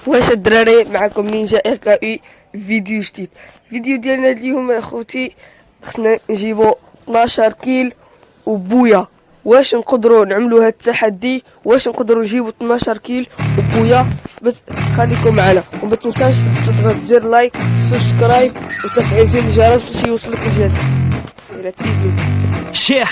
واش الدراري معكم نينجا اي فيديو جديد. الفيديو ديالنا اليوم اخوتي خصنا نجيبو 12 كيل وبويا. واش نقدروا نعملوا هذا التحدي؟ واش نقدروا نجيبوا 12 كيل وبويا؟ خليكم معنا وما تنساش تضغط زر لايك سبسكرايب وتفعيل زر الجرس باش يوصلك الجديد. Yeah,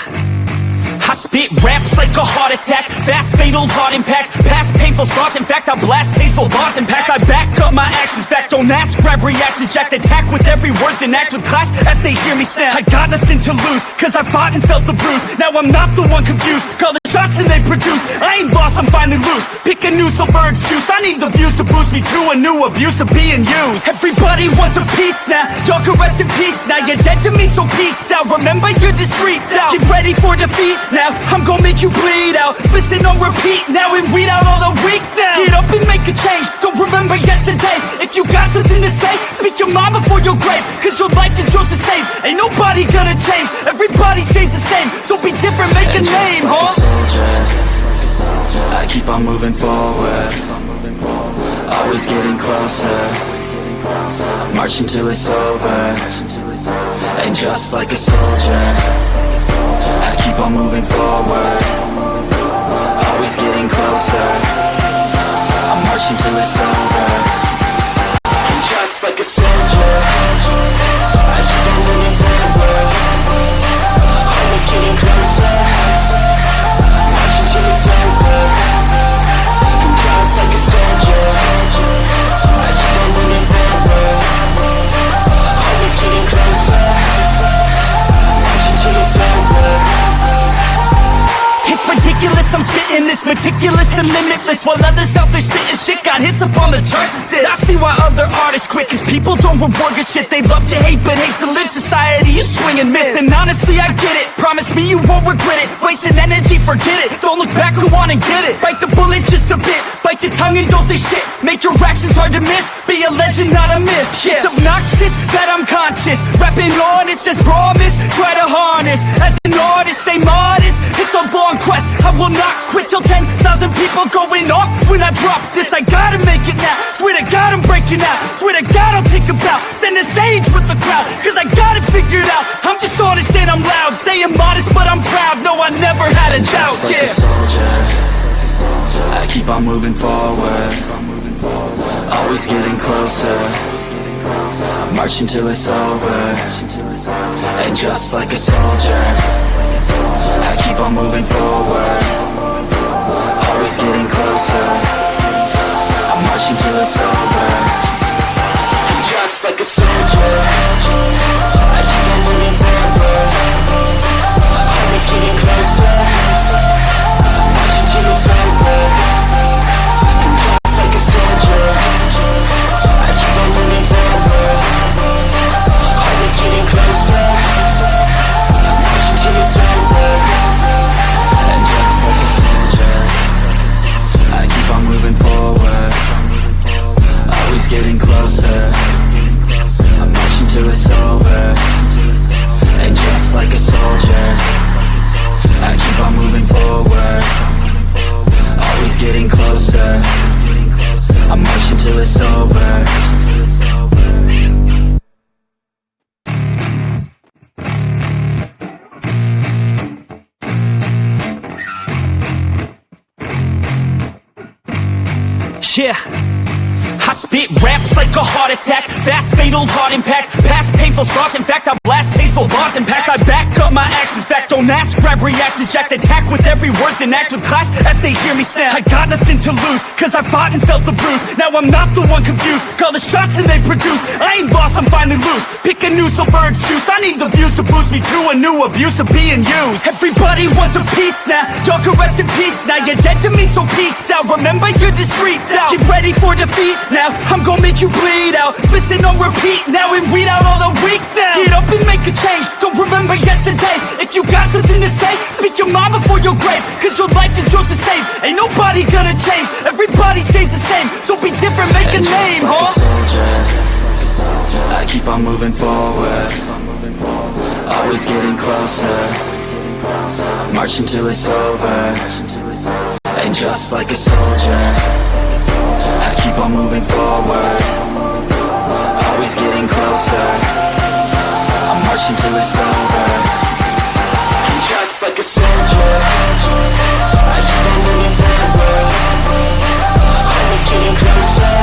I spit raps like a heart attack, fast fatal heart impact, past painful scars. In fact, I blast tasteful bars and packs. I back up my actions, fact don't ask, grab reactions, jacked attack with every word, then act with class as they hear me snap. I got nothing to lose, cause I fought and felt the bruise. Now I'm not the one confused, call the shots and they produce. I ain't lost, I'm finally loose, pick a new silver excuse. I need the views to boost me to a new abuse of being used. Everybody wants a piece now, y'all can rest in peace now. You're dead to me, so peace out. Remember, you're just freaked out. Get ready for defeat now, I'm gonna make you bleed out. Listen on repeat now and weed out all the weak now. Get up and make a change, don't remember yesterday. If you got something to say, speak your mind before your grave. Cause your life is yours to save, ain't nobody gonna change. Everybody stays the same, so be different, make a name, huh? I keep on moving forward, always getting closer, marching till it's over. And just like a soldier, I keep on moving forward, always getting closer, I'm marching till it's over. And just like a soldier, I keep on moving forward, always getting closer, marching till it's over. And just like a soldier, I keep on moving forward, always getting closer, marching till it's over. It's ridiculous, I'm spitting this meticulous and limitless, while others out there spitting shit got hits up on the charts and shit. I see why other artists quit, cause people don't reward good shit. They love to hate but hate to live. Society you swing and miss, and honestly I get it. Promise me you won't regret it. Wasting energy, forget it. Don't look back, go on and get it. Bite the bullet just a bit, bite your tongue and don't say shit. Make your actions hard to miss, be a legend not a myth. Yeah. It's obnoxious that I'm conscious, rapping honest as promise. Try to harness, as an artist stay modest. It's a long quest, I will not quit till 10,000 people going off when I drop this. I gotta make it now, swear to God I'm breaking out. Swear to God I'll take a bow, stand the stage with the crowd. Cause I got it figured out, I'm just honest and I'm loud. Saying modest but I'm proud, no I never had a doubt. Just like a soldier, I keep on moving forward, always getting closer, marching till it's over. And just like a soldier, I keep on moving forward, always getting closer, I'm marching till it's over. And just like a soldier, I keep on moving forward, always getting closer, I'm marching till it's over. And just like a soldier, I keep on moving forward, always getting closer, I'm marching till it's over. And just like a soldier, I keep on moving forward, always getting closer, I'm marching till it's over. And just like a soldier, I keep on moving forward, always getting closer, I'm marching till it's over. Yeah, I spit raps like a heart attack, fast fatal heart impact, past painful scars. In fact, I blast tasteful bars and packs. I back up my actions, fact don't ask, grab reactions, jacked attack with every word, then act with class as they hear me snap. I got nothing to lose, cause I fought and felt the bruise. Now I'm not the one confused, call the shots and they produce. I ain't lost, I'm finally loose, pick a new silver excuse. I need the views to boost me to a new abuse of being used. Everybody wants a piece now, y'all can rest in peace now. You're dead to me, so peace out. Remember, you're just freaked out. Get ready for defeat now, I'm gonna make you bleed out. Listen on repeat now and weed out all the weak now. Get up and make a change, don't remember yesterday. If you got something to say, speak your mind before your grave. Cause your life is yours to save, ain't nobody gonna change. Everybody stays the same, so be different, make a name, like huh? a soldier, I keep on moving forward, always getting closer, marching till it's over. And just like a soldier, I keep on moving forward, always getting closer. I'm marching till it's over. I'm just like a soldier, I keep on moving forward, always getting closer.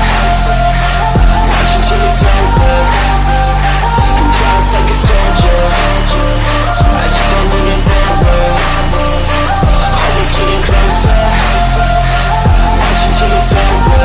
I'm marching till it's over. I'm just like a soldier, I keep on moving forward, always getting closer. I'm marching till it's over.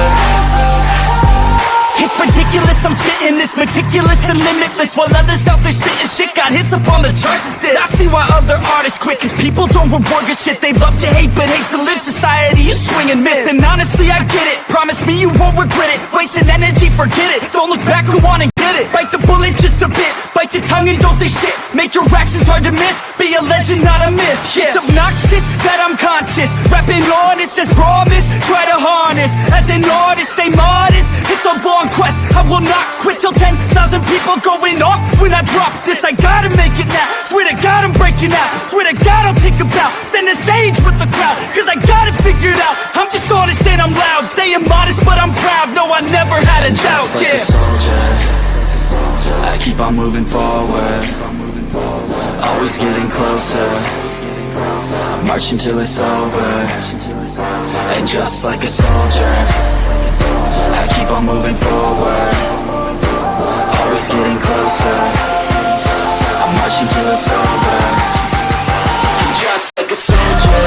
It's ridiculous, I'm spitting this meticulous and limitless, while others out there spitting shit got hits up on the charts. It's it. I see why other artists quit, cause people don't reward good shit. They love to hate but hate to live. Society, you swing and miss. And honestly, I get it, promise me you won't regret it. Wasting energy, forget it, don't look back, go on and get it. Bite the bullet just a bit, bite your tongue and don't say shit. Make your actions hard to miss, be a legend, not a myth. Yeah. It's obnoxious that I'm conscious, rapping honest as promise. Try to harness, as an artist, stay modest. It's a long quest, I will not quit till 10,000 people going off when I drop this. I gotta make it now, swear to God I'm breaking out. Swear to God I'll take a bow, stand the stage with the crowd, cause I got it figured out. I'm just honest and I'm loud, saying modest but I'm proud. No, I never had a doubt, Just like a soldier, I keep on moving forward, always getting closer. I'm marching till it's over. And just like a soldier, I keep on moving forward, always getting closer. I'm marching till it's over. And just like a soldier,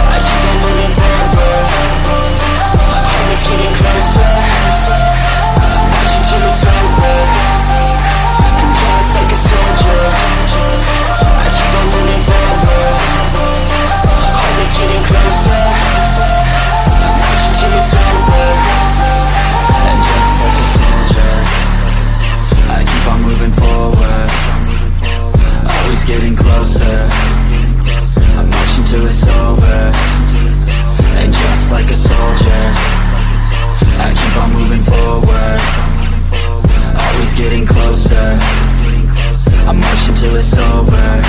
I keep on moving forward, always getting closer. I'm marching till it's over. And just like a soldier, I keep on moving forward, always getting closer. I'm marching till it's over. And just like a soldier, I keep on moving forward, always getting closer. I'm marching till it's over. And just like a soldier, I keep on moving forward, always getting closer. I'm marching till it's over.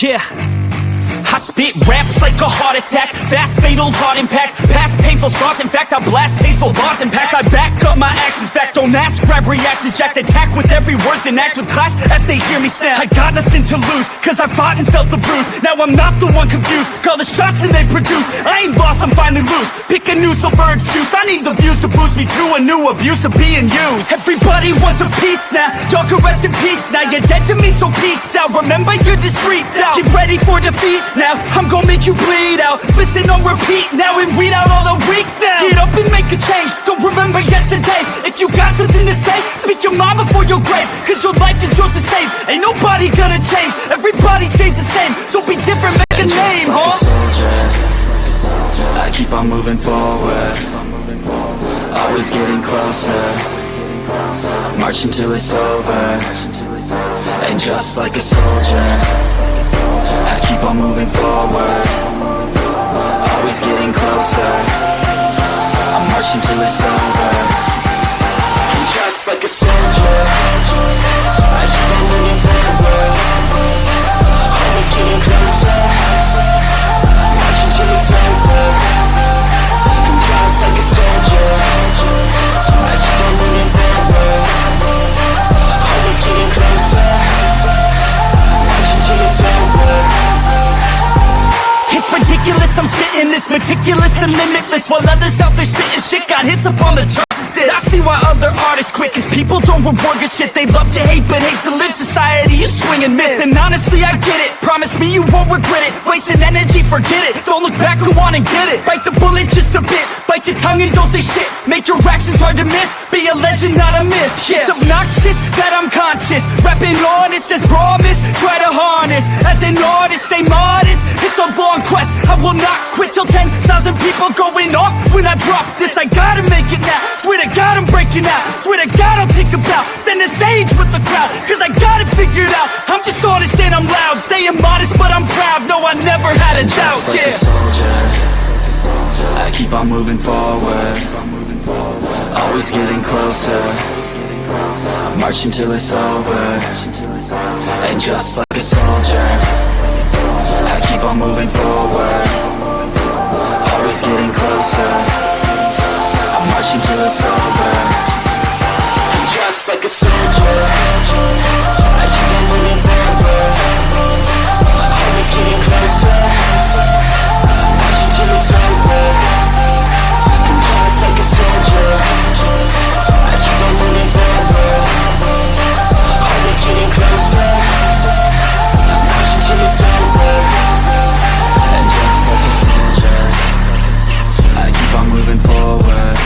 Yeah, I spit raps like a heart attack, fast fatal heart impact, past painful scars. In fact, I blast tasteful bars and packs. I back up my actions, fact don't ask, grab reactions, jacked attack with every word, then act with class as they hear me snap. I got nothing to lose, cause I fought and felt the bruise. Now I'm not the one confused, call the shots and they produce. I ain't lost, I'm finally loose, pick a new silver excuse. I need the views to boost me to a new abuse of being used. Everybody wants a piece now, y'all can rest in peace now. You're dead to me, so peace out, remember you're just freaked out. Get ready for defeat now, I'm gonna make you bleed out. Listen on repeat now and weed out all the weak now. Get up and make a change, don't remember yesterday. If you got something to say, speak your mind before your grave, cause your life is yours to save. Ain't nobody gonna change, everybody stays the same. So be different, make a name, like huh? a soldier, I keep on moving forward, always getting closer. I'm marching till it's over. And just like a soldier, I keep on moving forward, always getting closer. I'm marching till it's over. And just like a soldier, I keep on moving forward, always getting closer. I'm marching till it's over. And just like a soldier, I keep on moving forward, always getting closer. I'm marching till it's over. It's ridiculous, I'm spitting this meticulous and limitless, while others out there spitting shit got hits up on the charts. It's it. I see why other artists quit, cause people don't reward good shit. They love to hate but hate to live. Society, you swing and miss. And honestly, I get it, promise me you won't regret it. Wasting energy, forget it, don't look back, go on and get it. Bite the bullet just a bit, bite your tongue and don't say shit. Make your actions hard to miss, be a legend, not a myth. Yeah. It's obnoxious that I'm conscious, rapping honest as promise. Try to harness, as an artist, stay modest. It's a long quest, I will not quit till 10,000 people going off when I drop this. I gotta make it now, swear to God I'm breaking out. Swear to God I'll take a bow, stand the stage with the crowd, cause I got it figured out. I'm just honest and I'm loud, staying modest but I'm proud. No, I never had a doubt, Just like a soldier, I keep on moving forward, always getting closer. I'm marching till it's over. And just like a soldier, I keep on moving forward, always getting closer. I'm marching till it's over. And just like a soldier, I keep on moving forward, always getting closer. I'm marching till it's over. And just like a soldier, I keep on moving forward, always getting closer. I'm marching till it's over. And just like a soldier, I keep on moving forward,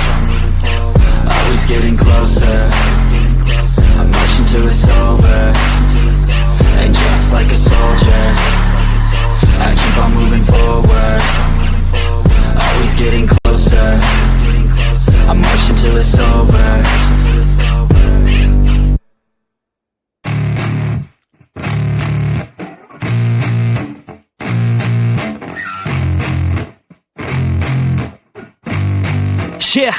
always getting closer. I'm marching till it's over. And just like a soldier, I keep on moving forward, always getting closer. I'm marching till it's over. Yeah,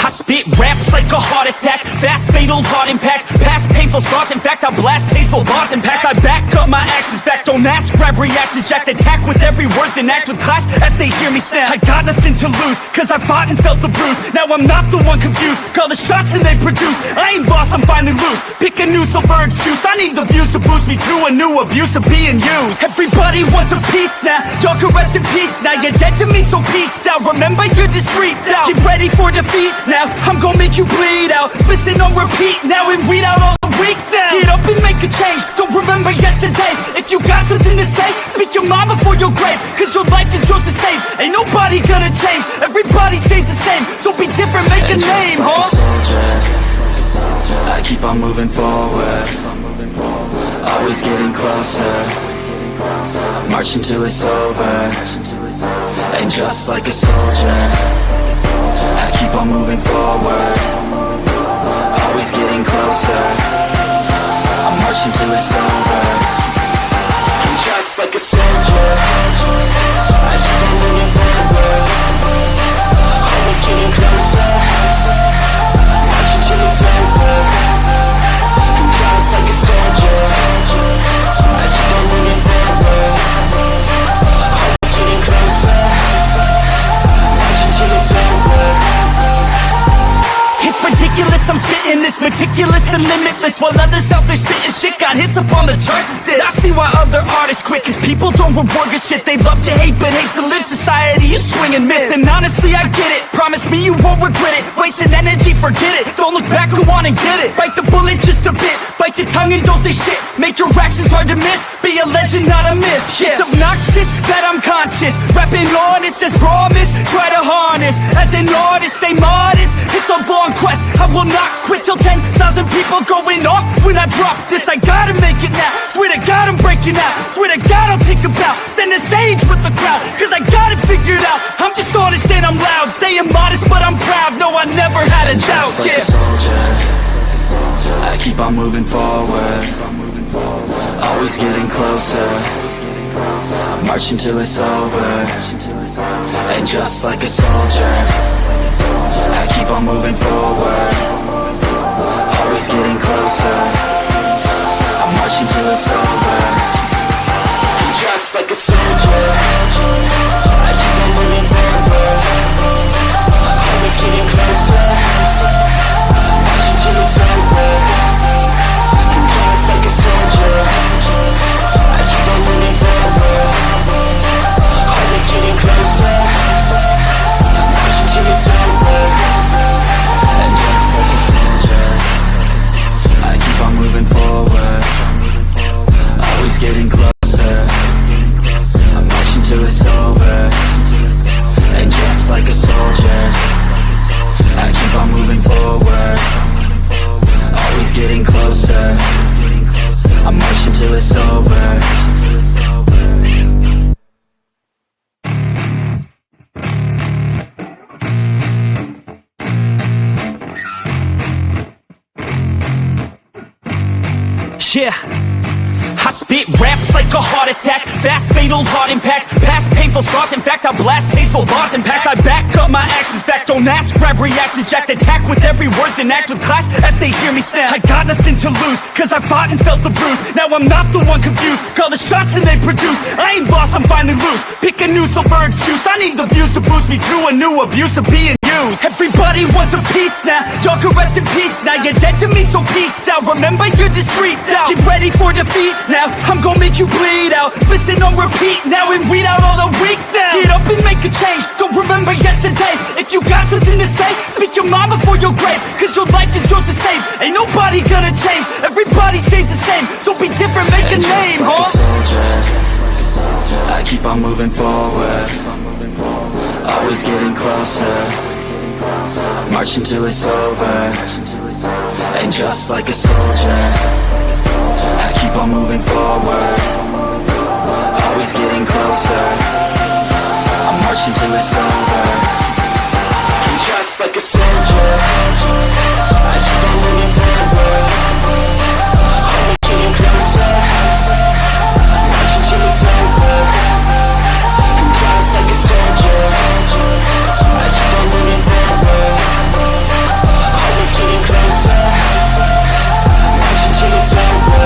I spit raps like a heart attack, fast fatal heart impact, past painful scars. In fact, I blast tasteful bars and packs. I back up my actions, fact don't ask, grab reactions, jacked attack with every word, then act with class as they hear me snap. I got nothing to lose, cause I fought and felt the bruise. Now I'm not the one confused, call the shots and they produce. I ain't lost, I'm finally loose, pick a new silver excuse. I need the views to boost me to a new abuse of being used. Everybody wants a piece now, y'all can rest in peace now. You're dead to me, so peace out, remember you're just freaked out. Get ready for defeat now, I'm gonna make you bleed out. Listen on repeat now and weed out all the weak now. Get up and make a change, don't remember yesterday. If you got something to say, speak your mind before your grave, cause your life is yours to save. Ain't nobody gonna change, everybody stays the same. So be different, make a name, like huh? a soldier, I keep on moving forward, always getting closer. I'm marching till it's over. And just like a soldier, I keep on moving forward, always getting closer. I'm marching till it's over. And just like a soldier, I keep on moving forward, always getting closer. I'm marching till it's over. And just like a soldier, I keep on moving forward, always getting closer. I'm marching till it's over. It's ridiculous, I'm spitting this meticulous and limitless, while others out there spitting shit got hits up on the charts and shit. I see why other artists quit, cause people don't reward good shit. They love to hate but hate to live. Society is swing and miss, and honestly I get it. Promise me you won't regret it. Wasting energy, forget it. Don't look back, go on and get it. Bite the bullet just a bit, bite your tongue and don't say shit. Make your actions hard to miss, be a legend not a myth. Yeah. It's obnoxious that I'm conscious, rapping honest as promise. Try to harness, as an artist stay modest. It's a long quest, I will not quit till 10,000 people going off when I drop this. I gotta make it now, swear to God I'm breaking out. Swear to God I'll take a bow, stand the stage with the crowd, cause I got it figured out. I'm just honest and I'm loud, staying modest but I'm proud. No, I never had a doubt, Just like a soldier, I keep on moving forward, always getting closer. I'm marching till it's over. And just like a soldier, I keep on moving forward, always getting closer. I'm marching till it's over. And just like a soldier, I keep on moving forward, always getting closer. I'm marching till it's over. And just like a soldier, I keep on moving forward, always getting closer. I'm marching till it's over. And just like a soldier, I keep on moving forward, always getting closer. I'm marching till it's over. And just like a soldier, I keep on moving forward, always getting closer. I'm marching till it's over. Yeah, I spit raps like a heart attack, fast, fatal, hard impact. Past painful scars, in fact, I blast tasteful bars and packs. I back up my actions, fact, don't ask, grab reactions, jacked. Attack with every word, then act with class as they hear me snap. I got nothing to lose, cause I fought and felt the bruise. Now I'm not the one confused, call the shots and they produce. I ain't lost, I'm finally loose. Pick a new silver excuse, I need the views to boost me to a new abuse of being used. Everybody wants a piece now, y'all can rest in peace now. You're dead to me, so peace out. Remember, you're just freaked out. Get ready for defeat now, I'm gonna make you bleed out. Listen on repeat now and weed out all the weak now. Get up and make a change, don't remember yesterday. If you got something to say, speak your mind before your grave. Cause your life is yours to save, ain't nobody gonna change. Everybody stays the same, so be different, make a name, like huh? a soldier, I keep on moving forward, always getting closer, marching till it's over. And just like a soldier, I keep on moving forward, always getting closer, I'm marching till it's over. And just like a soldier, I keep on moving forward, always getting closer, marching till it's over. And just like a soldier, I keep on moving forward, always getting closer, marching till it's over.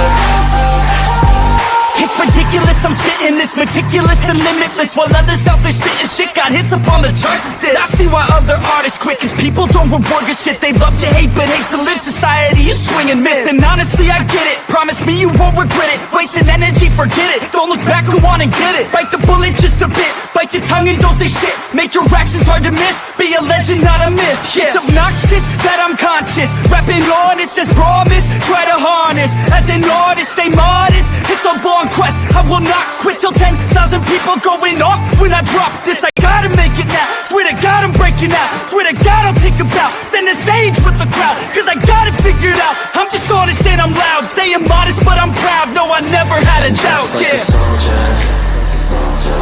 It's ridiculous, I'm spitting this meticulous and limitless, while others out there spitting shit got hits up on the charts and shit. I see why other artists quit, cause people don't reward your shit. They love to hate but hate to live. Society, you swing and miss. And honestly, I get it, promise me you won't regret it. Wasting energy, forget it, don't look back, go on and get it. Bite the bullet just a bit, bite your tongue and don't say shit. Make your actions hard to miss, be a legend, not a myth. Yeah. It's obnoxious that I'm conscious, rapping honest as promise. Try to harness, as an artist, stay modest. It's a long quest, I will not quit till 10,000 people going off when I drop this. I gotta make it now, swear to God I'm breaking out. Swear to God I'll take a bow, stand the stage with the crowd. Cause I got it figured out, I'm just honest and I'm loud. Staying modest but I'm proud, no I never had a doubt. Just like a soldier,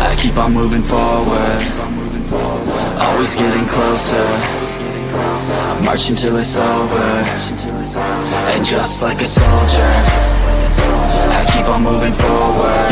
I keep on moving forward, always getting closer, I'm marching till it's over. And just like a soldier, I keep on moving forward,